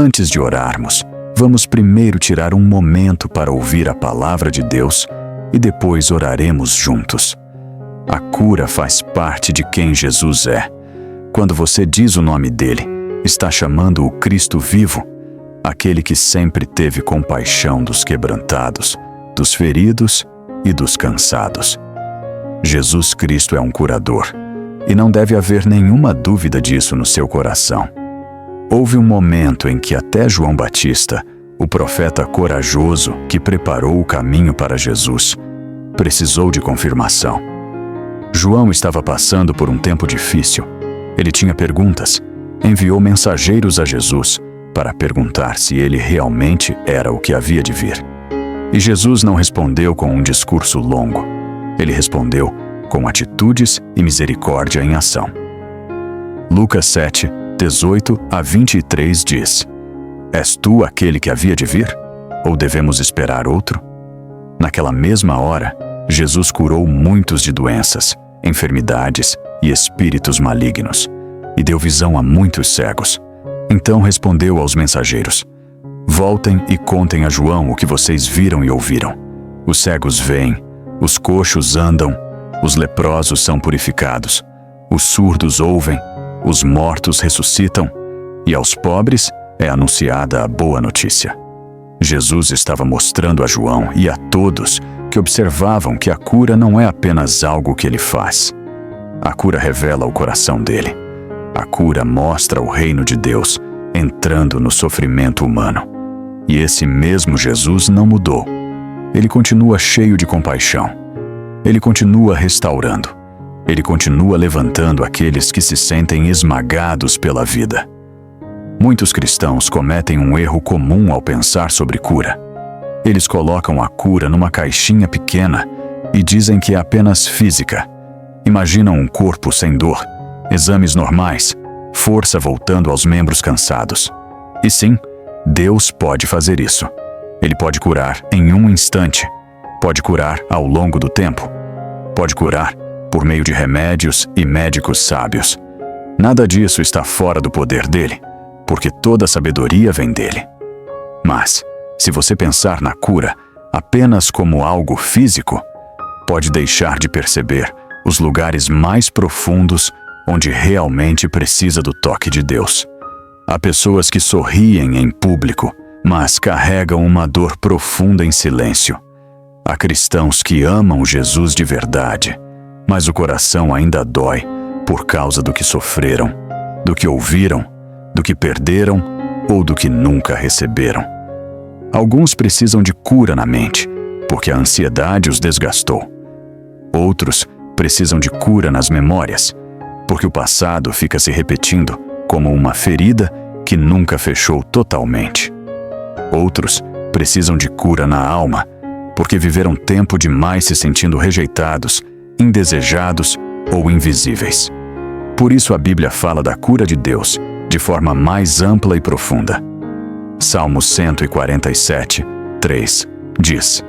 Antes de orarmos, vamos primeiro tirar um momento para ouvir a palavra de Deus e depois oraremos juntos. A cura faz parte de quem Jesus é. Quando você diz o nome dele, está chamando o Cristo vivo, aquele que sempre teve compaixão dos quebrantados, dos feridos e dos cansados. Jesus Cristo é um curador, e não deve haver nenhuma dúvida disso no seu coração. Houve um momento em que até João Batista, o profeta corajoso que preparou o caminho para Jesus, precisou de confirmação. João estava passando por um tempo difícil. Ele tinha perguntas. Enviou mensageiros a Jesus para perguntar se ele realmente era o que havia de vir. E Jesus não respondeu com um discurso longo. Ele respondeu com atitudes e misericórdia em ação. Lucas 7, 18 a 23 diz: És tu aquele que havia de vir? Ou devemos esperar outro? Naquela mesma hora, Jesus curou muitos de doenças, enfermidades e espíritos malignos, e deu visão a muitos cegos. Então respondeu aos mensageiros: Voltem e contem a João o que vocês viram e ouviram. Os cegos veem, os coxos andam, os leprosos são purificados, os surdos ouvem, os mortos ressuscitam, e aos pobres é anunciada a boa notícia. Jesus estava mostrando a João e a todos que observavam que a cura não é apenas algo que ele faz. A cura revela o coração dele. A cura mostra o reino de Deus entrando no sofrimento humano. E esse mesmo Jesus não mudou. Ele continua cheio de compaixão. Ele continua restaurando. Ele continua levantando aqueles que se sentem esmagados pela vida. Muitos cristãos cometem um erro comum ao pensar sobre cura. Eles colocam a cura numa caixinha pequena e dizem que é apenas física. Imaginam um corpo sem dor, exames normais, força voltando aos membros cansados. E sim, Deus pode fazer isso. Ele pode curar em um instante. Pode curar ao longo do tempo. Pode curar por meio de remédios e médicos sábios. Nada disso está fora do poder dele, porque toda a sabedoria vem dele. Mas, se você pensar na cura apenas como algo físico, pode deixar de perceber os lugares mais profundos onde realmente precisa do toque de Deus. Há pessoas que sorriem em público, mas carregam uma dor profunda em silêncio. Há cristãos que amam Jesus de verdade, mas o coração ainda dói por causa do que sofreram, do que ouviram, do que perderam ou do que nunca receberam. Alguns precisam de cura na mente, porque a ansiedade os desgastou. Outros precisam de cura nas memórias, porque o passado fica se repetindo como uma ferida que nunca fechou totalmente. Outros precisam de cura na alma, porque viveram tempo demais se sentindo rejeitados, indesejados ou invisíveis. Por isso a Bíblia fala da cura de Deus de forma mais ampla e profunda. Salmo 147, 3 diz: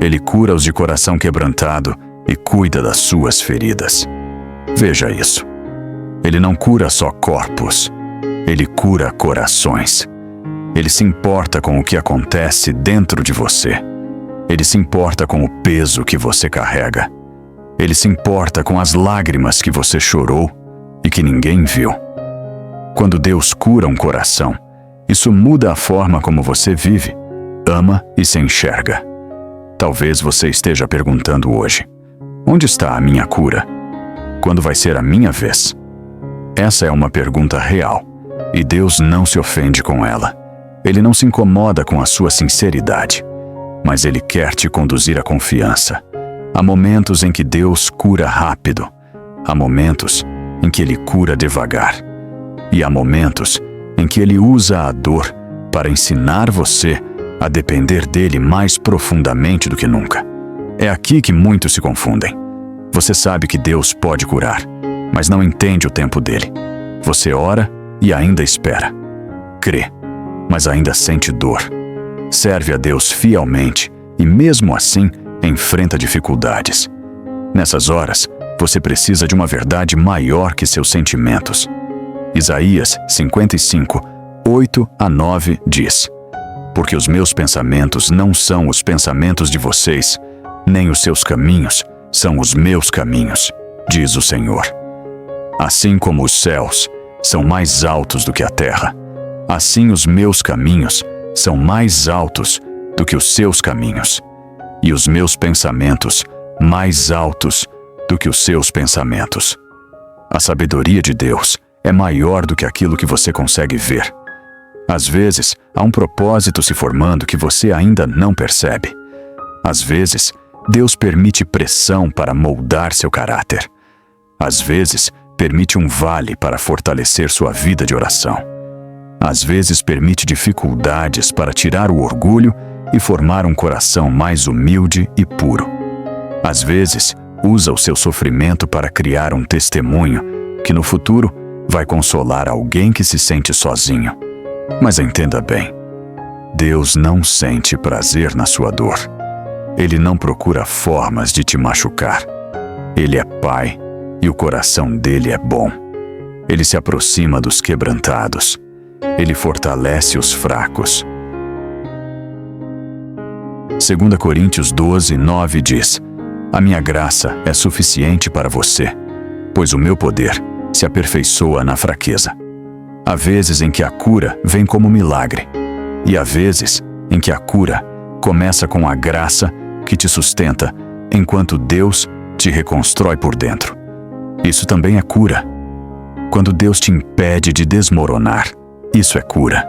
Ele cura os de coração quebrantado e cuida das suas feridas. Veja isso. Ele não cura só corpos, ele cura corações. Ele se importa com o que acontece dentro de você. Ele se importa com o peso que você carrega. Ele se importa com as lágrimas que você chorou e que ninguém viu. Quando Deus cura um coração, isso muda a forma como você vive, ama e se enxerga. Talvez você esteja perguntando hoje: onde está a minha cura? Quando vai ser a minha vez? Essa é uma pergunta real, e Deus não se ofende com ela. Ele não se incomoda com a sua sinceridade, mas Ele quer te conduzir à confiança. Há momentos em que Deus cura rápido, há momentos em que Ele cura devagar, e há momentos em que Ele usa a dor para ensinar você a depender dele mais profundamente do que nunca. É aqui que muitos se confundem. Você sabe que Deus pode curar, mas não entende o tempo dele. Você ora e ainda espera. Crê, mas ainda sente dor. Serve a Deus fielmente e, mesmo assim, enfrenta dificuldades. Nessas horas, você precisa de uma verdade maior que seus sentimentos. Isaías 55, 8-9 diz: Porque os meus pensamentos não são os pensamentos de vocês, nem os seus caminhos são os meus caminhos, diz o Senhor. Assim como os céus são mais altos do que a terra, assim os meus caminhos são mais altos do que os seus caminhos, e os meus pensamentos mais altos do que os seus pensamentos. A sabedoria de Deus é maior do que aquilo que você consegue ver. Às vezes, há um propósito se formando que você ainda não percebe. Às vezes, Deus permite pressão para moldar seu caráter. Às vezes, permite um vale para fortalecer sua vida de oração. Às vezes, permite dificuldades para tirar o orgulho e formar um coração mais humilde e puro. Às vezes, usa o seu sofrimento para criar um testemunho que no futuro vai consolar alguém que se sente sozinho. Mas entenda bem, Deus não sente prazer na sua dor. Ele não procura formas de te machucar. Ele é Pai e o coração dele é bom. Ele se aproxima dos quebrantados. Ele fortalece os fracos. 2 Coríntios 12:9 diz: A minha graça é suficiente para você, pois o meu poder se aperfeiçoa na fraqueza. Há vezes em que a cura vem como milagre, e há vezes em que a cura começa com a graça que te sustenta, enquanto Deus te reconstrói por dentro. Isso também é cura. Quando Deus te impede de desmoronar, isso é cura.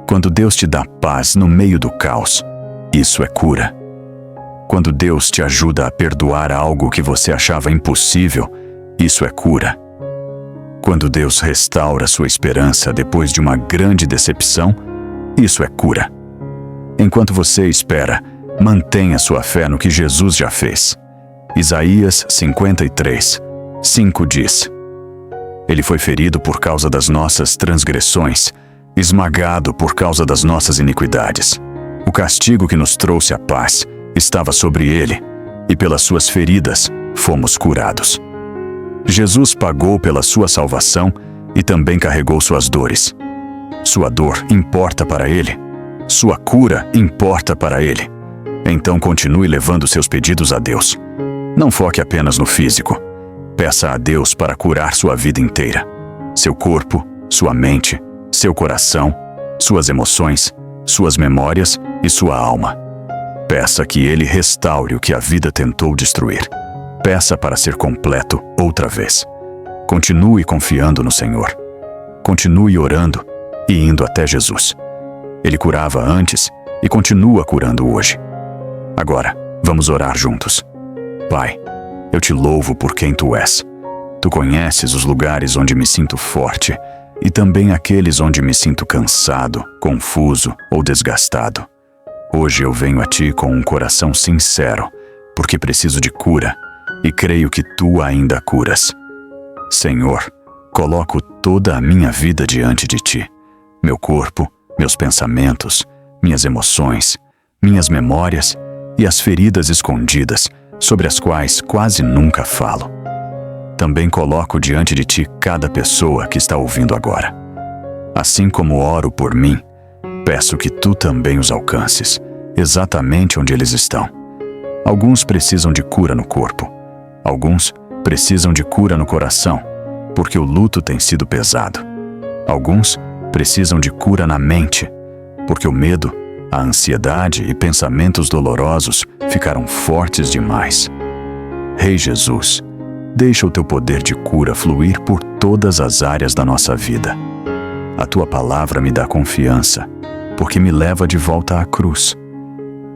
Quando Deus te dá paz no meio do caos, isso é cura. Quando Deus te ajuda a perdoar algo que você achava impossível, isso é cura. Quando Deus restaura sua esperança depois de uma grande decepção, isso é cura. Enquanto você espera, mantenha sua fé no que Jesus já fez. Isaías 53:5 diz: Ele foi ferido por causa das nossas transgressões, esmagado por causa das nossas iniquidades. O castigo que nos trouxe a paz estava sobre ele, e pelas suas feridas fomos curados. Jesus pagou pela sua salvação e também carregou suas dores. Sua dor importa para ele. Sua cura importa para ele. Então continue levando seus pedidos a Deus. Não foque apenas no físico. Peça a Deus para curar sua vida inteira. Seu corpo, sua mente, seu coração, suas emoções, suas memórias e sua alma. Peça que Ele restaure o que a vida tentou destruir. Peça para ser completo outra vez. Continue confiando no Senhor. Continue orando e indo até Jesus. Ele curava antes e continua curando hoje. Agora, vamos orar juntos. Pai, eu te louvo por quem Tu és. Tu conheces os lugares onde me sinto forte e também aqueles onde me sinto cansado, confuso ou desgastado. Hoje eu venho a Ti com um coração sincero, porque preciso de cura e creio que Tu ainda curas. Senhor, coloco toda a minha vida diante de Ti. Meu corpo, meus pensamentos, minhas emoções, minhas memórias e as feridas escondidas sobre as quais quase nunca falo. Também coloco diante de Ti cada pessoa que está ouvindo agora. Assim como oro por mim, peço que Tu também os alcances, exatamente onde eles estão. Alguns precisam de cura no corpo. Alguns precisam de cura no coração, porque o luto tem sido pesado. Alguns precisam de cura na mente, porque o medo, a ansiedade e pensamentos dolorosos ficaram fortes demais. Rei Jesus, deixa o Teu poder de cura fluir por todas as áreas da nossa vida. A Tua palavra me dá confiança, porque me leva de volta à cruz.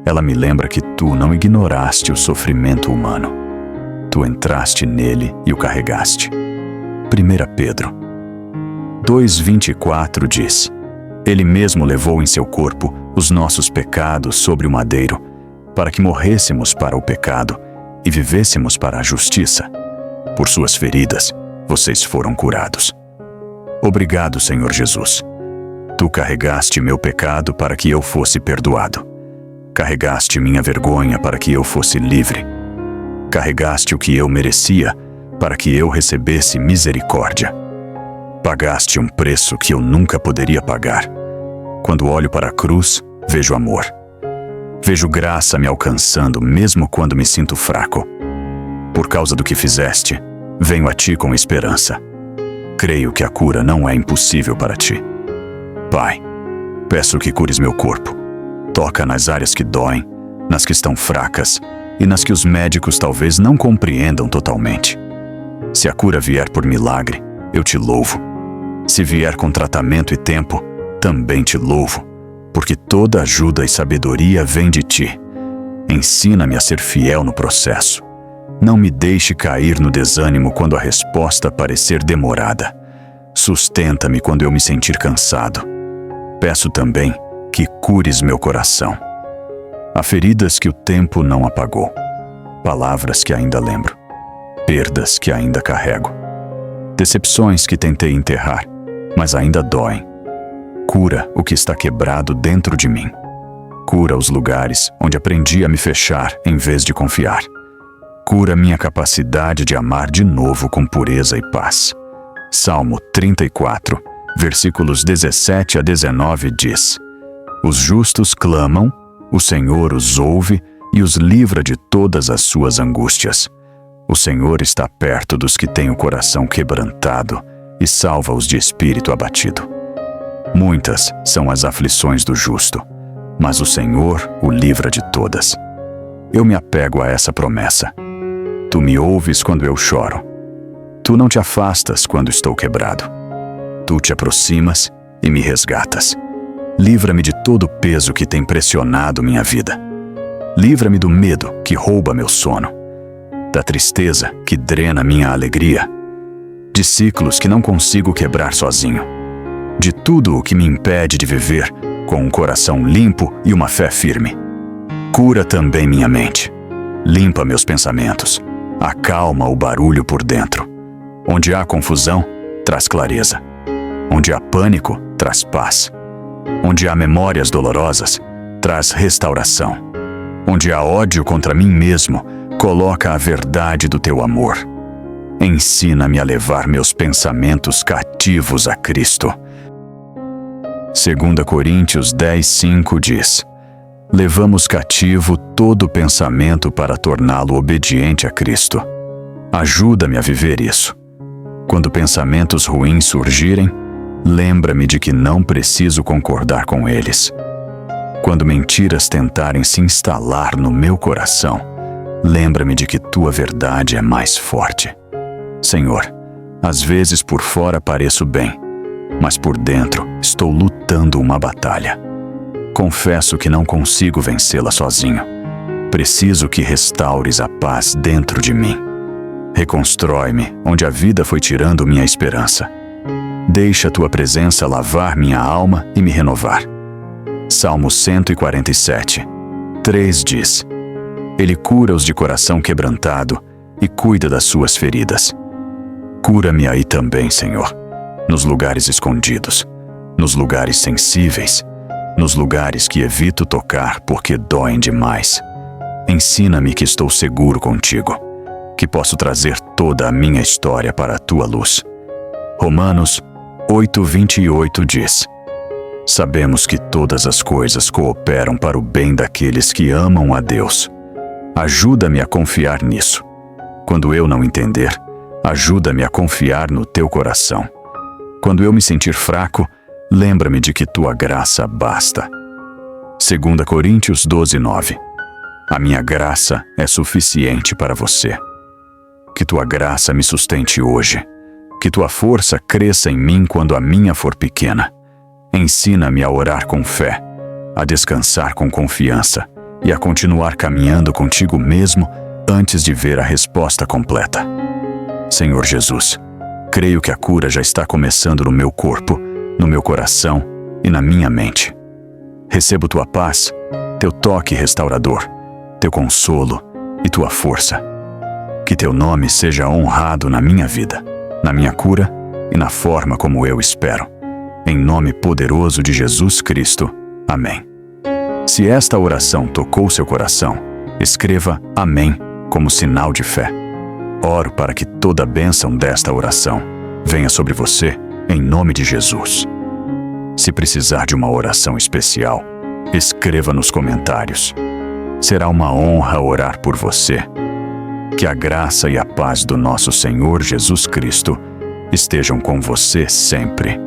Ela me lembra que Tu não ignoraste o sofrimento humano. Tu entraste nele e o carregaste. 1 Pedro 2:24 diz: Ele mesmo levou em seu corpo os nossos pecados sobre o madeiro, para que morrêssemos para o pecado e vivêssemos para a justiça. Por suas feridas, vocês foram curados. Obrigado, Senhor Jesus. Tu carregaste meu pecado para que eu fosse perdoado. Carregaste minha vergonha para que eu fosse livre. Carregaste o que eu merecia para que eu recebesse misericórdia. Pagaste um preço que eu nunca poderia pagar. Quando olho para a cruz, vejo amor. Vejo graça me alcançando mesmo quando me sinto fraco. Por causa do que fizeste, venho a ti com esperança. Creio que a cura não é impossível para ti. Pai, peço que cures meu corpo. Toca nas áreas que doem, nas que estão fracas e nas que os médicos talvez não compreendam totalmente. Se a cura vier por milagre, eu te louvo. Se vier com tratamento e tempo, também te louvo, porque toda ajuda e sabedoria vem de ti. Ensina-me a ser fiel no processo. Não me deixe cair no desânimo quando a resposta parecer demorada. Sustenta-me quando eu me sentir cansado. Peço também que cures meu coração. Há feridas que o tempo não apagou, palavras que ainda lembro, perdas que ainda carrego, decepções que tentei enterrar, mas ainda doem. Cura o que está quebrado dentro de mim. Cura os lugares onde aprendi a me fechar em vez de confiar. Cura minha capacidade de amar de novo com pureza e paz. Salmo 34, versículos 17 a 19 diz: Os justos clamam, o Senhor os ouve e os livra de todas as suas angústias. O Senhor está perto dos que têm o coração quebrantado e salva-os de espírito abatido. Muitas são as aflições do justo, mas o Senhor o livra de todas. Eu me apego a essa promessa. Tu me ouves quando eu choro. Tu não te afastas quando estou quebrado. Tu te aproximas e me resgatas. Livra-me de todo o peso que tem pressionado minha vida. Livra-me do medo que rouba meu sono, da tristeza que drena minha alegria, de ciclos que não consigo quebrar sozinho, de tudo o que me impede de viver com um coração limpo e uma fé firme. Cura também minha mente. Limpa meus pensamentos. Acalma o barulho por dentro. Onde há confusão, traz clareza. Onde há pânico, traz paz. Onde há memórias dolorosas, traz restauração. Onde há ódio contra mim mesmo, coloca a verdade do teu amor. Ensina-me a levar meus pensamentos cativos a Cristo. 2 Coríntios 10:5 diz: Levamos cativo todo pensamento para torná-lo obediente a Cristo. Ajuda-me a viver isso. Quando pensamentos ruins surgirem, lembra-me de que não preciso concordar com eles. Quando mentiras tentarem se instalar no meu coração, lembra-me de que tua verdade é mais forte. Senhor, às vezes por fora pareço bem, mas por dentro estou lutando uma batalha. Confesso que não consigo vencê-la sozinho. Preciso que restaures a paz dentro de mim. Reconstrói-me onde a vida foi tirando minha esperança. Deixa a tua presença lavar minha alma e me renovar. Salmo 147, 3 diz: Ele cura os de coração quebrantado e cuida das suas feridas. Cura-me aí também, Senhor, nos lugares escondidos, nos lugares sensíveis, nos lugares que evito tocar porque doem demais. Ensina-me que estou seguro contigo, que posso trazer toda a minha história para a tua luz. Romanos 8:28 diz: Sabemos que todas as coisas cooperam para o bem daqueles que amam a Deus. Ajuda-me a confiar nisso. Quando eu não entender, ajuda-me a confiar no teu coração. Quando eu me sentir fraco, lembra-me de que tua graça basta. 2 Coríntios 12:9. A minha graça é suficiente para você. Que tua graça me sustente hoje. Que tua força cresça em mim quando a minha for pequena. Ensina-me a orar com fé, a descansar com confiança e a continuar caminhando contigo mesmo antes de ver a resposta completa. Senhor Jesus, creio que a cura já está começando no meu corpo, no meu coração e na minha mente. Recebo tua paz, teu toque restaurador, teu consolo e tua força. Que teu nome seja honrado na minha vida, na minha cura e na forma como eu espero. Em nome poderoso de Jesus Cristo. Amém. Se esta oração tocou seu coração, escreva Amém como sinal de fé. Oro para que toda a bênção desta oração venha sobre você em nome de Jesus. Se precisar de uma oração especial, escreva nos comentários. Será uma honra orar por você. Que a graça e a paz do nosso Senhor Jesus Cristo estejam com você sempre.